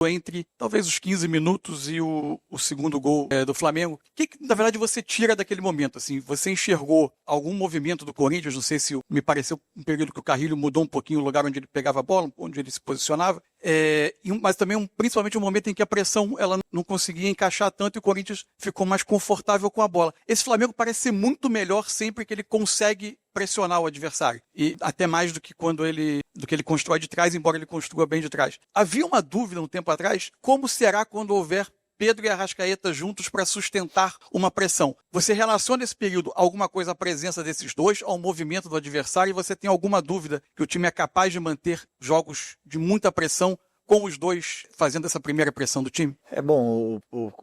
entre talvez os 15 minutos e o segundo gol do Flamengo. O que, na verdade, você tira daquele momento? Assim, você enxergou algum movimento do Corinthians? Não sei se me pareceu um período que o Carrilho mudou um pouquinho o lugar onde ele pegava a bola, onde ele se posicionava. Mas também, principalmente, um momento em que a pressão ela não conseguia encaixar tanto e o Corinthians ficou mais confortável com a bola. Esse Flamengo parece ser muito melhor sempre que ele consegue pressionar o adversário. E até mais do que ele constrói de trás, embora ele construa bem de trás. Havia uma dúvida um tempo atrás, como será quando houver Pedro e Arrascaeta juntos para sustentar uma pressão? Você relaciona esse período alguma coisa à presença desses dois, ao movimento do adversário, e você tem alguma dúvida que o time é capaz de manter jogos de muita pressão com os dois fazendo essa primeira pressão do time? Bom,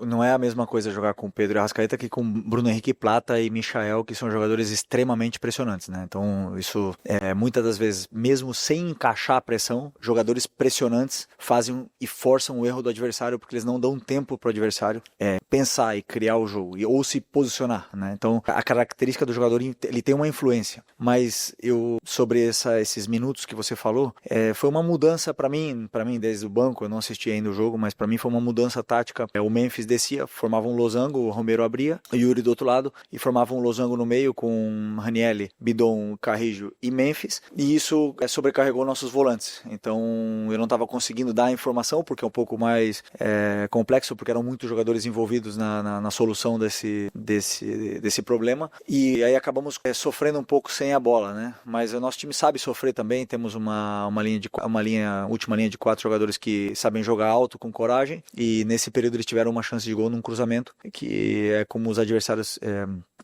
não é a mesma coisa jogar com Pedro e Arrascaeta que com Bruno Henrique Plata e Michael, que são jogadores extremamente pressionantes, né? Então, isso, muitas das vezes, mesmo sem encaixar a pressão, jogadores pressionantes fazem e forçam o erro do adversário, porque eles não dão tempo para o adversário pensar e criar o jogo, ou se posicionar, né? Então, a característica do jogador, ele tem uma influência. Mas, sobre esses minutos que você falou, foi uma mudança para mim, desde o banco, eu não assisti ainda o jogo, mas para mim foi uma mudança tática. O Memphis descia, formava um losango, o Romero abria, o Yuri do outro lado, e formava um losango no meio com Ranieri, Bidon, Carrijo e Memphis, e isso sobrecarregou nossos volantes. Então eu não estava conseguindo dar a informação, porque é um pouco mais complexo, porque eram muitos jogadores envolvidos na solução desse problema, e aí acabamos sofrendo um pouco sem a bola, né? Mas o nosso time sabe sofrer também, temos uma última linha de 4 jogadores que sabem jogar alto, com coragem, e nesse período eles tiveram uma chance de gol num cruzamento, que é como os adversários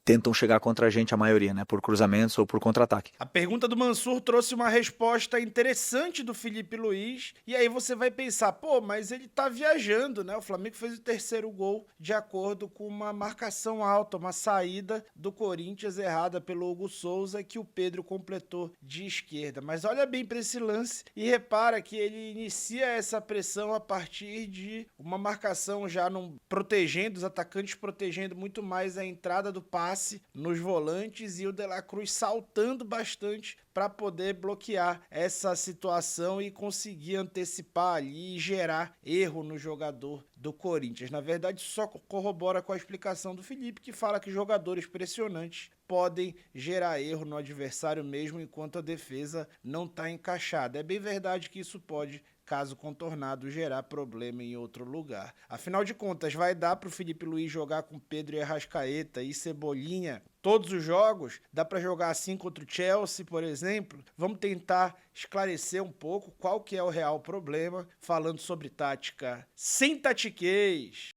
tentam chegar contra a gente, a maioria, né, por cruzamentos ou por contra-ataque. A pergunta do Mansur trouxe uma resposta interessante do Felipe Luiz, e aí você vai pensar, mas ele tá viajando, né? O Flamengo fez o terceiro gol de acordo com uma marcação alta, uma saída do Corinthians errada pelo Hugo Souza, que o Pedro completou de esquerda. Mas olha bem para esse lance e repara que ele inicia essa pressão a partir de uma marcação já protegendo, os atacantes protegendo muito mais a entrada do passe nos volantes e o De La Cruz saltando bastante para poder bloquear essa situação e conseguir antecipar ali e gerar erro no jogador do Corinthians. Na verdade, só corrobora com a explicação do Felipe, que fala que jogadores pressionantes podem gerar erro no adversário mesmo enquanto a defesa não está encaixada. É bem verdade que isso pode, caso contornado, gerar problema em outro lugar. Afinal de contas, vai dar para o Felipe Luiz jogar com Pedro e Arrascaeta e Cebolinha todos os jogos? Dá para jogar assim contra o Chelsea, por exemplo? Vamos tentar esclarecer um pouco qual que é o real problema, falando sobre tática sem tatiquez.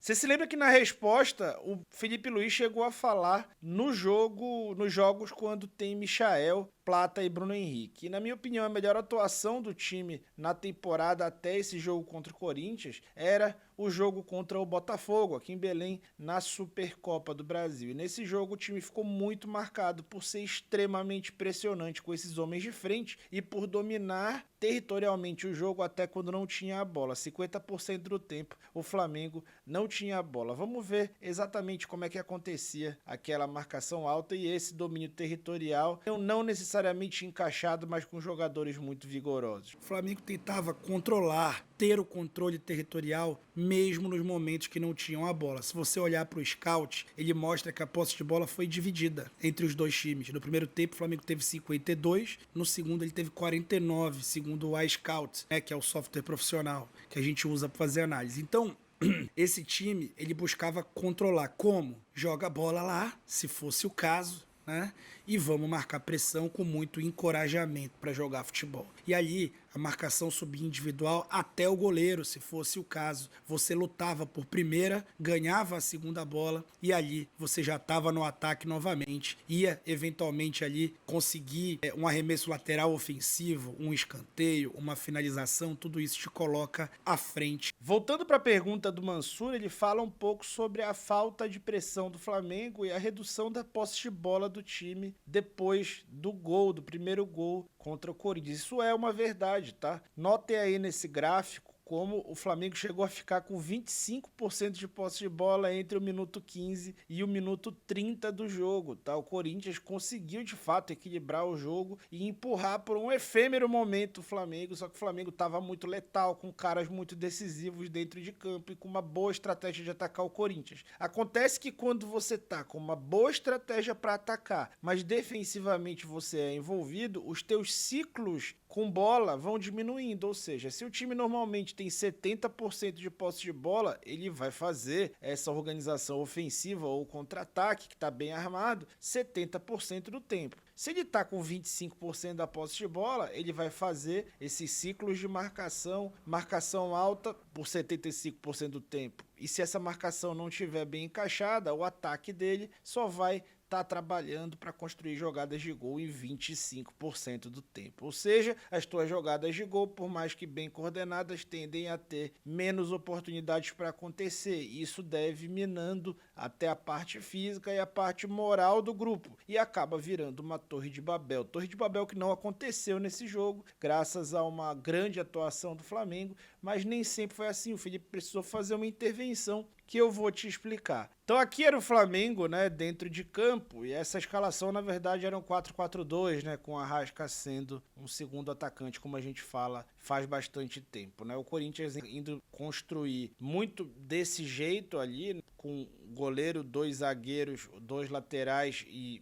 Você se lembra que na resposta o Felipe Luiz chegou a falar nos jogos quando tem Michael, Plata e Bruno Henrique. E na minha opinião, a melhor atuação do time na temporada até esse jogo contra o Corinthians era o jogo contra o Botafogo, aqui em Belém, na Supercopa do Brasil. E nesse jogo o time ficou muito marcado por ser extremamente pressionante com esses homens de frente e por dominar territorialmente o jogo até quando não tinha a bola. 50% do tempo o Flamengo não tinha a bola. Vamos ver exatamente como é que acontecia aquela marcação alta e esse domínio territorial, não necessariamente encaixado, mas com jogadores muito vigorosos. O Flamengo tentava controlar, ter o controle territorial, mesmo nos momentos que não tinham a bola. Se você olhar para o scout, ele mostra que a posse de bola foi dividida entre os dois times. No primeiro tempo, o Flamengo teve 52, no segundo ele teve 49, segundo o iScout, que é o software profissional que a gente usa para fazer análise. Então, esse time, ele buscava controlar como? Joga a bola lá, se fosse o caso, né? E vamos marcar pressão com muito encorajamento para jogar futebol. E ali, a marcação subia individual até o goleiro, se fosse o caso. Você lutava por primeira, ganhava a segunda bola e ali você já estava no ataque novamente. Ia, eventualmente, ali conseguir um arremesso lateral ofensivo, um escanteio, uma finalização, tudo isso te coloca à frente. Voltando para a pergunta do Mansur, ele fala um pouco sobre a falta de pressão do Flamengo e a redução da posse de bola do time depois do primeiro gol contra o Corinthians. Isso é uma verdade, tá? Notem aí nesse gráfico como o Flamengo chegou a ficar com 25% de posse de bola entre o minuto 15 e o minuto 30 do jogo, tá? O Corinthians conseguiu, de fato, equilibrar o jogo e empurrar por um efêmero momento o Flamengo, só que o Flamengo estava muito letal, com caras muito decisivos dentro de campo e com uma boa estratégia de atacar o Corinthians. Acontece que quando você tá com uma boa estratégia para atacar, mas defensivamente você é envolvido, os teus ciclos com bola vão diminuindo, ou seja, se o time normalmente tem 70% de posse de bola, ele vai fazer essa organização ofensiva ou contra-ataque, que está bem armado, 70% do tempo. Se ele está com 25% da posse de bola, ele vai fazer esses ciclos de marcação alta por 75% do tempo. E se essa marcação não estiver bem encaixada, o ataque dele só vai tá trabalhando para construir jogadas de gol em 25% do tempo. Ou seja, as tuas jogadas de gol, por mais que bem coordenadas, tendem a ter menos oportunidades para acontecer. Isso deve minando até a parte física e a parte moral do grupo. E acaba virando uma Torre de Babel. Torre de Babel que não aconteceu nesse jogo, graças a uma grande atuação do Flamengo, mas nem sempre foi assim. O Felipe precisou fazer uma intervenção que eu vou te explicar. Então aqui era o Flamengo, né, dentro de campo, e essa escalação na verdade era um 4-4-2, né, com a Arrasca sendo um segundo atacante, como a gente fala faz bastante tempo, né? O Corinthians indo construir muito desse jeito ali, com goleiro, 2 zagueiros, 2 laterais e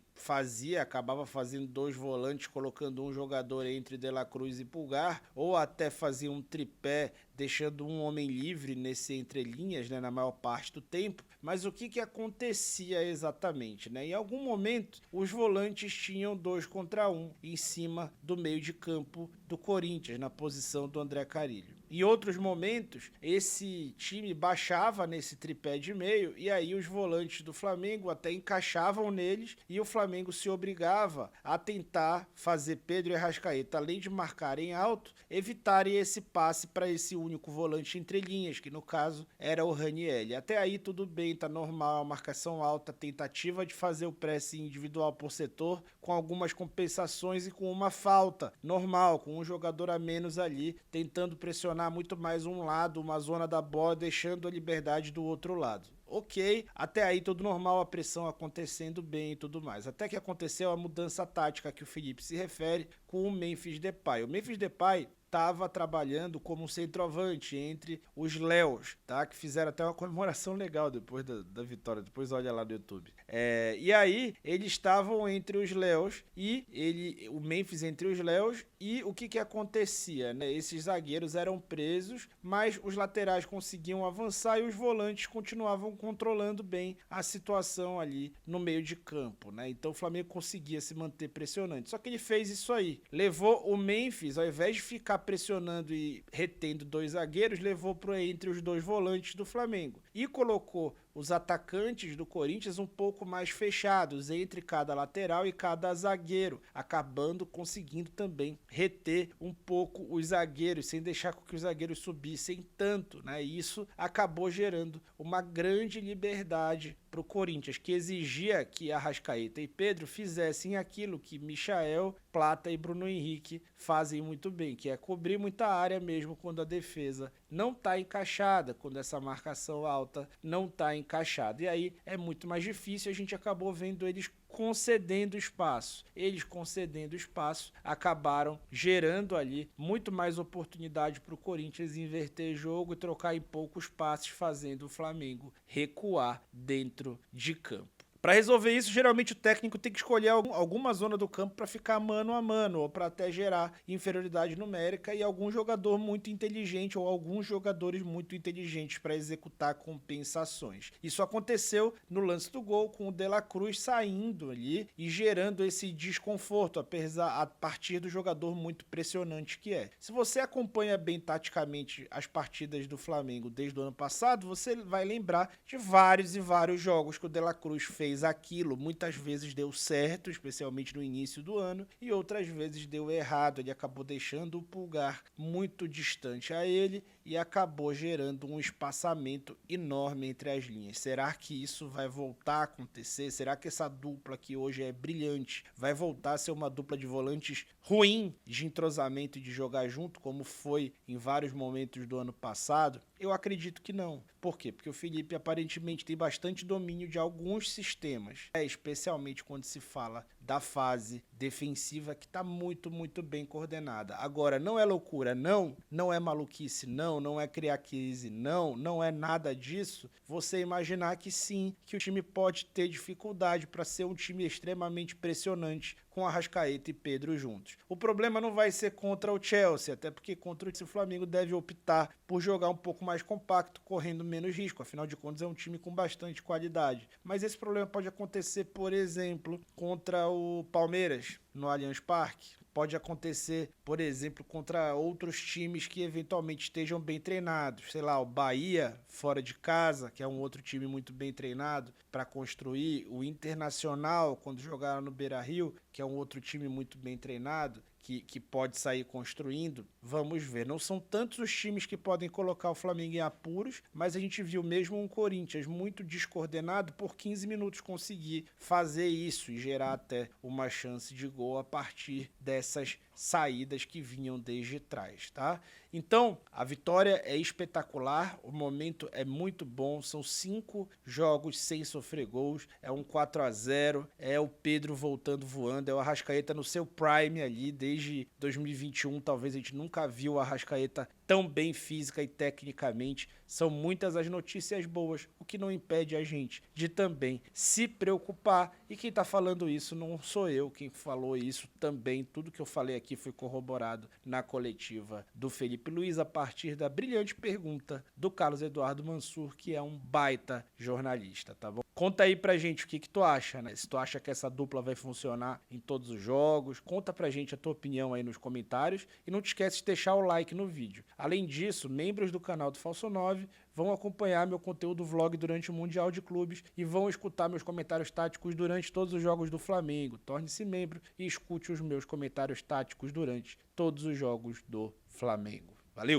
acabava fazendo 2 volantes, colocando um jogador entre De La Cruz e Pulgar, ou até fazia um tripé, deixando um homem livre nesse entrelinhas, né, na maior parte do tempo. Mas o que acontecia exatamente, né? Em algum momento, os volantes tinham 2 contra 1 em cima do meio de campo do Corinthians, na posição do André Carrilho. Em outros momentos, esse time baixava nesse tripé de meio e aí os volantes do Flamengo até encaixavam neles e o Flamengo se obrigava a tentar fazer Pedro e Arrascaeta, além de marcarem alto, evitarem esse passe para esse único volante entre linhas, que no caso era o Ranieri. Até aí tudo bem, tá normal, marcação alta, tentativa de fazer o pressing individual por setor, com algumas compensações e com uma falta normal, com um jogador a menos ali, tentando pressionar muito mais um lado, uma zona da bola, deixando a liberdade do outro lado. Ok, até aí tudo normal, a pressão acontecendo bem e tudo mais. Até que aconteceu a mudança tática que o Felipe se refere com o Memphis Depay. O Memphis Depay estava trabalhando como um centroavante entre os Léos, tá? Que fizeram até uma comemoração legal depois da vitória, depois olha lá no YouTube. E aí, eles estavam entre os Léos e o Memphis entre os Léos, e o que acontecia, né? Esses zagueiros eram presos, mas os laterais conseguiam avançar e os volantes continuavam controlando bem a situação ali no meio de campo, né? Então o Flamengo conseguia se manter pressionante. Só que ele fez isso aí, levou o Memphis, ao invés de ficar pressionando e retendo 2 zagueiros, levou para entre os 2 volantes do Flamengo e colocou os atacantes do Corinthians um pouco mais fechados entre cada lateral e cada zagueiro, acabando conseguindo também reter um pouco os zagueiros, sem deixar com que os zagueiros subissem tanto, né? E isso acabou gerando uma grande liberdade para o Corinthians, que exigia que Arrascaeta e Pedro fizessem aquilo que Michael, Plata e Bruno Henrique fazem muito bem, que é cobrir muita área mesmo quando a defesa não está encaixada, quando essa marcação alta não está encaixada. E aí é muito mais difícil, a gente acabou vendo eles concedendo espaço. Eles concedendo espaço acabaram gerando ali muito mais oportunidade para o Corinthians inverter jogo e trocar em poucos passes, fazendo o Flamengo recuar dentro de campo. Para resolver isso, geralmente o técnico tem que escolher alguma zona do campo para ficar mano a mano ou para até gerar inferioridade numérica e algum jogador muito inteligente ou alguns jogadores muito inteligentes para executar compensações. Isso aconteceu no lance do gol com o De La Cruz saindo ali e gerando esse desconforto a partir do jogador muito pressionante que é. Se você acompanha bem taticamente as partidas do Flamengo desde o ano passado, você vai lembrar de vários e vários jogos que o De La Cruz fez aquilo, muitas vezes deu certo, especialmente no início do ano, e outras vezes deu errado. Ele acabou deixando o Pulgar muito distante a ele e acabou gerando um espaçamento enorme entre as linhas. Será que isso vai voltar a acontecer? Será que essa dupla que hoje é brilhante vai voltar a ser uma dupla de volantes ruim de entrosamento e de jogar junto, como foi em vários momentos do ano passado? Eu acredito que não. Por quê? Porque o Felipe aparentemente tem bastante domínio de alguns sistemas, especialmente quando se fala da fase defensiva, que está muito, muito bem coordenada. Agora, não é loucura, não é maluquice, não é criar crise, não é nada disso. Você imaginar que sim, que o time pode ter dificuldade para ser um time extremamente pressionante com Arrascaeta e Pedro juntos. O problema não vai ser contra o Chelsea, até porque contra o Flamengo deve optar por jogar um pouco mais compacto, correndo menos risco. Afinal de contas, é um time com bastante qualidade. Mas esse problema pode acontecer, por exemplo, contra o Palmeiras, no Allianz Parque. Pode acontecer, por exemplo, contra outros times que eventualmente estejam bem treinados. Sei lá, o Bahia, fora de casa, que é um outro time muito bem treinado para construir. O Internacional, quando jogar no Beira-Rio, que é um outro time muito bem treinado, que pode sair construindo. Vamos ver. Não são tantos os times que podem colocar o Flamengo em apuros, mas a gente viu mesmo um Corinthians muito descoordenado por 15 minutos conseguir fazer isso e gerar até uma chance de gol a partir dessas saídas que vinham desde trás, tá? Então, a vitória é espetacular, o momento é muito bom, são 5 jogos sem sofrer gols, é um 4-0, é o Pedro voltando voando, é o Arrascaeta no seu prime ali, desde 2021, talvez a gente nunca viu o Arrascaeta tão bem física e tecnicamente. São muitas as notícias boas, o que não impede a gente de também se preocupar. E quem tá falando isso não sou eu, quem falou isso também, tudo que eu falei aqui foi corroborado na coletiva do Felipe Luiz a partir da brilhante pergunta do Carlos Eduardo Mansur, que é um baita jornalista, tá bom? Conta aí pra gente o que tu acha, né? Se tu acha que essa dupla vai funcionar em todos os jogos, conta pra gente a tua opinião aí nos comentários e não te esquece de deixar o like no vídeo. Além disso, membros do canal do Falso 9 vão acompanhar meu conteúdo vlog durante o Mundial de Clubes e vão escutar meus comentários táticos durante todos os jogos do Flamengo. Torne-se membro e escute os meus comentários táticos durante todos os jogos do Flamengo. Valeu!